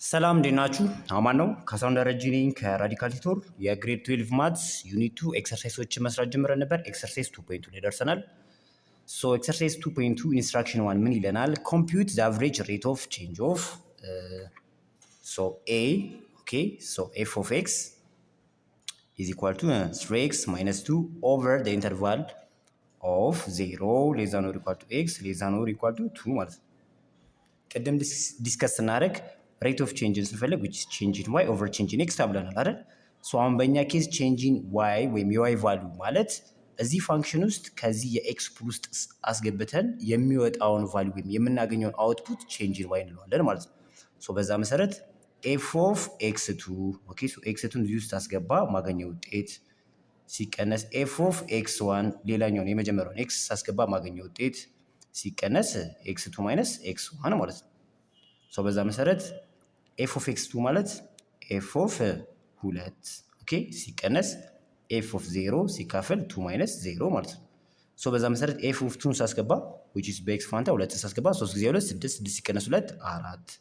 ሰላም እንዴት ናችሁ? አማን ነው። ካሳሁን ደረጀ ነኝ ከራዲካል ቲቶር የግሬድ 12 ማትስ ዩኒት 2 ኤክሰርሳይሶችን መስራት ጀምረን ነበር። ኤክሰርሳይዝ 2.2 ላይ ደርሰናል። ሶ ኤክሰርሳይዝ 2.2 ኢንስትራክሽን 1 ምን ይለናል? ኮምፒውት ዘ አቨሬጅ ሬት ኦፍ ቼንጅ ኦፍ ኤ ኦኬ ሶ ኤፍ ኦፍ ኤክስ is equal to 3x minus 2 over the interval of 0 less than or equal to x less than or equal to 2 ማለት ነው። ቀደም ዲስከስ ስናደርግ ሬት ኦፍ ቼንጅን ስንፈልግ which is change in y over change in x ተብለናል አይደል? ሶ አሁን በእኛ ኬስ change in y ወይም የy ቫልዩ ማለት እዚህ ፋንክሽን ውስጥ ከዚህ የኤክስ ፑል ውስጥ አስገብተን የሚወጣውን ቫልዩ ወይም የምናገኘውን አውትፑት change in y እንለዋለን ማለት ነው። ሶ በዛ መሰረት ኤፍ ኦፍ ኤክስ2 ኦኬ ሶ ኤክስ2ን እዚህ ውስጥ አስገባ ማገኘው ውጤት ሲቀነስ ኤፍ ኦፍ ኤክስ1 ሌላኛውን የመጀመሪያውን ኤክስ አስገባ ማገኘው ውጤት ሲቀነስ ኤክስ2 ማይነስ ኤክስ1 ማለት ነው። ሶ በዛ መሰረት ኤፍ ኦፍ ኤክስ2 ማለት ኤፍ ኦፍ 2 ኦኬ ሲቀነስ ኤፍ ኦፍ 0 ሲካፈል 2 ማይነስ 0 ማለት ነው። ሶ በዛ መሰረት ኤፍ ኦፍ 2 ሳስገባ which is በኤክስ ፋንታ 2 ሳስገባ 3 ጊዜ 2 6 6 ሲቀነስ 2 4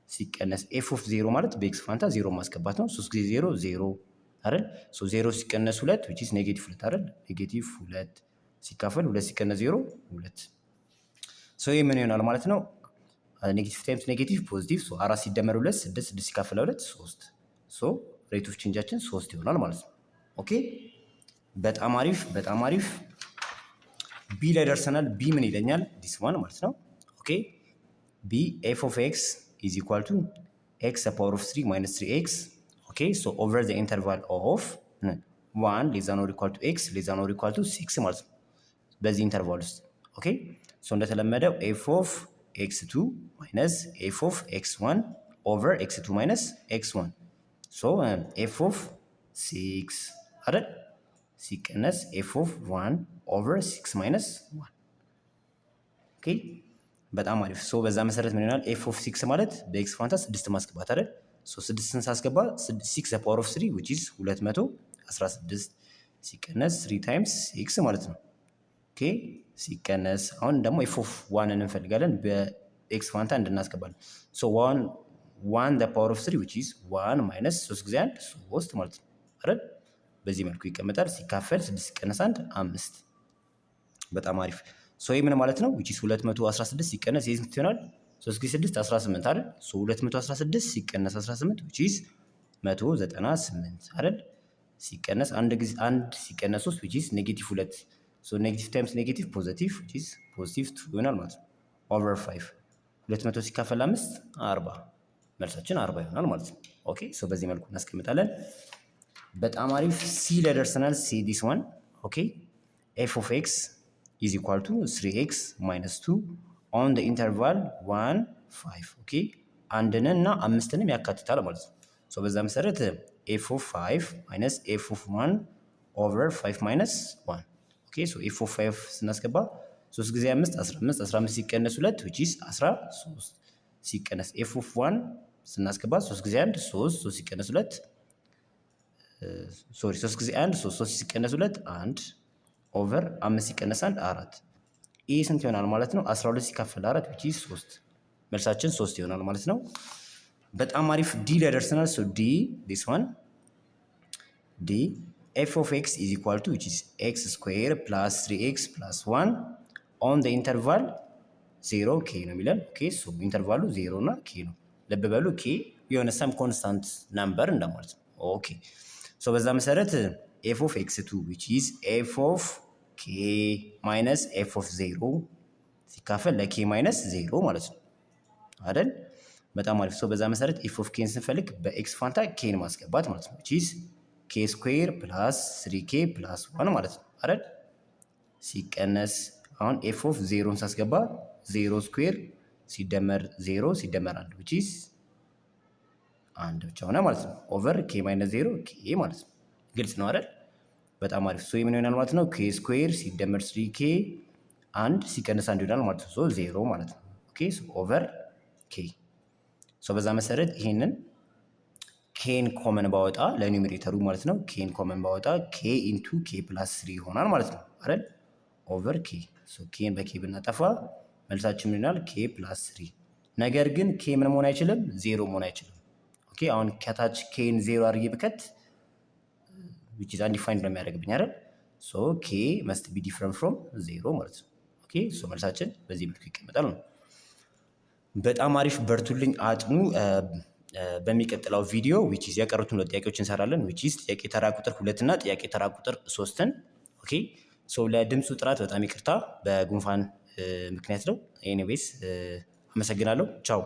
ሲቀነስ ኤፍ ኦፍ 0 ማለት በኤክስ ፋንታ 0 ማስገባት ነው። 3 ጊዜ 0 0 አይደል? ሶ 0 ሲቀነስ 2 which is ኔጌቲቭ 2 አይደል? ኔጌቲቭ 2 ሲካፈል 2 ሲቀነስ 0 2 ሶ ይሄ ምን ይሆናል ማለት ነው? ኔጌቲቭ ታይምስ ኔጌቲቭ ፖዚቲቭ ሶ 4 ሲደመር 2 6 6 ሲካፈል 2 3 ሶ ሬት ኦፍ ቼንጃችን 3 ይሆናል ማለት ነው። ኦኬ በጣም አሪፍ በጣም አሪፍ። ቢ ላይ ደርሰናል። ቢ ምን ይለኛል? ዲስ ዋን ማለት ነው። ኦኬ ቢ ኤፍ ኦፍ ኤክስ is equal to x the power of 3 minus 3x okay so over the interval of 1 less than or equal to x less than or equal to 6 ማለት ነው በዚህ ኢንተርቫል ውስጥ ኦኬ ሶ እንደተለመደው f of x2 minus f of x1 over x2 minus x1 so f of 6 አይደል ሲቀነስ f of 1 over 6 minus 1 ኦኬ በጣም አሪፍ። ሶ በዛ መሰረት ምን ይሆናል? ኤፍ ኦፍ 6 ማለት በኤክስ ፋንታ 6 ማስገባት አይደል? ሶ 6ን ሳስገባ 6 ዘ ፓወር ኦፍ 3 which is 216 ሲቀነስ 3 ታይምስ 6 ማለት ነው። ኦኬ ሲቀነስ አሁን ደግሞ ኤፍ ኦፍ 1ን እንፈልጋለን በኤክስ ፋንታ እንድናስገባለን። ሶ 1 ዘ ፓወር ኦፍ 3 which is 1 ማይነስ 3 ጊዜ 1 3 ማለት ነው አይደል? በዚህ መልኩ ይቀመጣል። ሲካፈል 6 ሲቀነስ 1 5 በጣም አሪፍ። ሶ ይሄ ምን ማለት ነው? which is 216 ሲቀነስ ይሄ ስንት ይሆናል? 3 ጊዜ 6 18 አይደል? ሶ 216 ሲቀነስ 18 which is 198 አይደል? ሲቀነስ 1 ጊዜ 1 ሲቀነስ 3 which is ኔጌቲቭ 2 ሶ ኔጌቲቭ ታይምስ ኔጌቲቭ ፖዚቲቭ which is ፖዚቲቭ 2 ይሆናል ማለት ነው። ኦቨር 5 200 ሲካፈል 5 40 መልሳችን 40 ይሆናል ማለት ነው። ኦኬ ሶ በዚህ መልኩ እናስቀምጣለን። በጣም አሪፍ። ሲ ላይ ደርሰናል። ሲ ዲስ ዋን ኦኬ ኤፍ ኦፍ ኤክስ is equal to 3x minus 2 on the interval 1 5 ኦኬ አንድን እና አምስትንም ያካትታል ማለት ነው። ሶ በዛ መሰረት f of 5 minus f of 1 over 5 minus 1 ኦኬ ሶ f of 5 ስናስገባ 3 ጊዜ 5 15 15 ሲቀነስ 2 which is 13 ሲቀነስ f of 1 ስናስገባ 3 ጊዜ 1 3 3 ሲቀነስ 2 ሶሪ 3 ጊዜ 1 3 3 ሲቀነስ 2 1 ኦቨር 5 ሲቀነስ 1 4 ይህ ስንት ይሆናል ማለት ነው? 12 ሲካፈል 4 which is 3 መልሳችን 3 ይሆናል ማለት ነው። በጣም አሪፍ። ዲ ላይ ደርሰናል። ሶ ዲ this one ዲ f of x is equal to which is x square plus 3x plus 1 on the interval 0 k ነው የሚለን። ኦኬ ሶ ኢንተርቫሉ 0 እና k ነው። ልብ በሉ k የሆነ ሰም ኮንስታንት ነምበር እንደማለት ነው። ኦኬ ሶ በዛ መሰረት f of x2 which is f of k minus f of 0 ሲካፈል ለk minus 0 ማለት ነው አይደል? በጣም አሪፍ። ሶ በዛ መሰረት f of k ስንፈልግ በኤክስ ፋንታ k ማስገባት ማለት ነው which is k square plus 3k plus 1 ማለት ነው አይደል? ሲቀነስ አሁን f of 0ን ሳስገባ 0 ስኩዌር ሲደመር 0 ሲደመር 1 which is 1 ብቻ ሆነ ማለት ነው ኦቨር k minus 0 k ማለት ነው። ግልጽ ነው አይደል? በጣም አሪፍ። ሶ ምን ይሆናል ማለት ነው? k ስኩዌር ሲደመር 3k 1 ሲቀነስ 1 ይሆናል ማለት ነው። ሶ 0 ማለት ነው። ኦኬ ሶ ኦቨር k ሶ በዛ መሰረት ይሄንን ኬን ኮመን ባወጣ ለኒውሜሬተሩ ማለት ነው ኬን ኮመን ባወጣ k ኢንቱ k ፕላስ 3 ይሆናል ማለት ነው አይደል? ኦቨር k ሶ ኬን በk ብናጠፋ መልሳችን ምን ይሆናል? k ፕላስ 3 ነገር ግን k ምን መሆን አይችልም? 0 መሆን አይችልም። ኦኬ አሁን ከታች ኬን 0 አድርጌ ብከት which is undefined ነው የሚያደርግብኝ አይደል? ሶ ኬ must be different from 0 ማለት ነው። ኦኬ ሶ መልሳችን በዚህ መልኩ ይቀመጣል ነው። በጣም አሪፍ በርቱልኝ፣ አጥኑ። በሚቀጥለው ቪዲዮ which is የቀሩትን ሁለት ጥያቄዎች እንሰራለን which is ጥያቄ ተራ ቁጥር 2 እና ጥያቄ ተራ ቁጥር 3ን። ኦኬ ሶ ለድምፁ ጥራት በጣም ይቅርታ በጉንፋን ምክንያት ነው። ኤኒዌይስ አመሰግናለሁ። ቻው